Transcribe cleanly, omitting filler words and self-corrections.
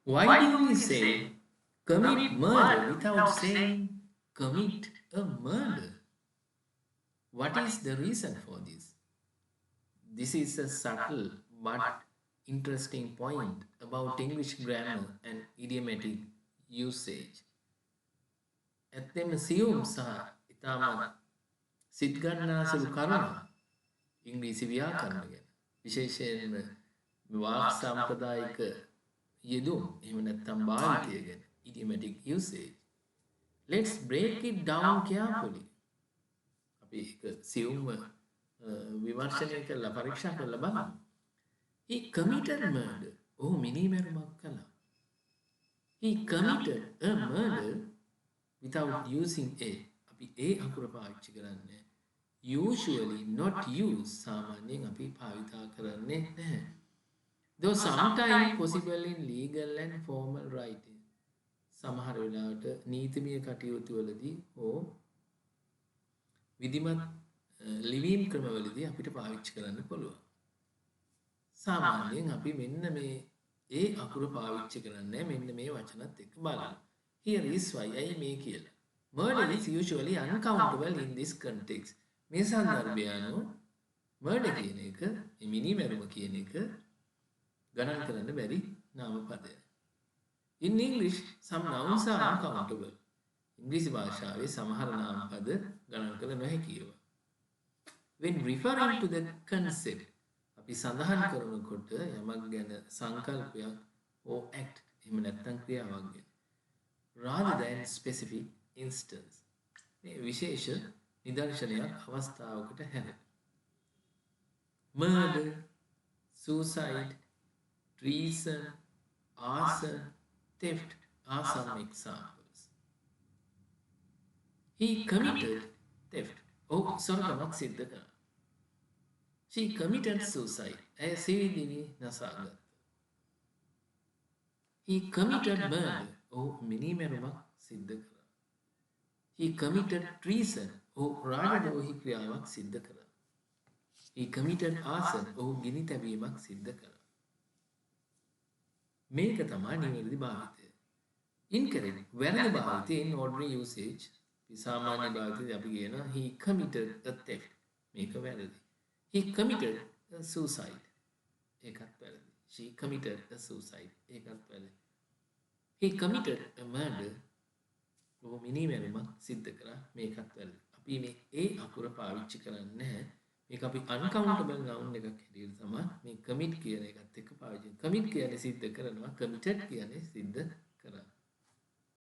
Why do we say commit murder without saying commit a murder? What is the reason for this? This is a subtle but interesting point about English grammar and idiomatic usage. ඇත්තෙම සියුම් සහ ඉතාමත් සිත්ගන්නාසුළු කරුණක් ඉංග්‍රීසි ව්‍යාකරණ ගැන. විශේෂයෙන්ම වාක් සම්ප්‍රදායික යෙදුම් එහෙම නැත්නම් භාවිතය ගැන idiomatic usage. Let's break it down carefully. අපි ඒක සියුම්ව විමර්ශනය කරලා පරීක්ෂා කරලා බලමු. He committed murder. ඔහු මිනීමැරුමක් කළා. He committed a murder without using a. අපි a අකුර පාවිච්චි කරන්නේ usually not use සාමාන්‍යයෙන් අපි භාවිතා කරන්නේ නැහැ. Though sometimes possible in legal and formal writing. සමහර වෙලාවට නීතිමය කටයුතු වලදී හෝ විධිමත් ලිවීම් ක්‍රමවලදී අපිට පාවිච්චි කරන්න පුළුවන්. සාමාන්‍යයෙන් අපි මෙන්න මේ ඒ අකුර පාවිච්චි කරන්නේ මෙන්න මේ වචනත් එක්ක බලන්න. Here is why I මේ කියලා. Murder is usually uncountable in this context. මේ සන්දර්භය අනුව murder කියන එක, මිනීමැරුම කියන එක ගණන් කරන්න බැරි නාම පදයක්. In English, some nouns are uncountable. ඉංග්‍රීසි භාෂාවේ සමහර නාම පද ගණන් කළ නොහැකියව. When referring to the concept, අපි සඳහන් කරනකොට යමක් ගැන සංකල්පයක් or act එහෙම නැත්නම් ක්‍රියාවක් ගැන. Rather than specific instance. මේ විශේෂ නිදර්ශනයක් අවස්ථාවකට හැර. Murder, suicide, treason, arson, theft are some examples. He committed theft. සොරකමක් සිද්ධ කළා. She committed suicide. ඇය සිවිදිවි නසාගත්තා. He committed murder. ඔහු මිනීමැරුමක් සිද්ධ කළා. He committed treason. ඔහු රාජද්‍රෝහී ක්‍රියාවක් සිද්ධ කළා. He committed arson. ඔහු ගිනි තැබීමක් සිද්ධ කළා. මේක තමයි නිවැරදි භාවිතය. Incorrect. වැරදි භාවිතය in ordinary usage. සාමාන්‍ය භාවිතයේදී අපි කියනවා he committed a theft. මේක වැරදි. He committed a suicide. ඒකත් වැරදි. She committed a suicide. ඒකත් වැරදි. He committed a murder. ඔහු මිනීමැරුමක් සිද්ධ කළා. මේකත් වැරදි. අපි මේ ඒ අකුර පාවිච්චි කරන්නේ නැහැ. මේක අපි uncountable noun එකක් හැටියට තමයි මේ commit කියන එකත් එක්ක පාවිච්චි කරන්නේ. commit කියන්නේ සිද්ධ කරනවා. committed කියන්නේ සිද්ධ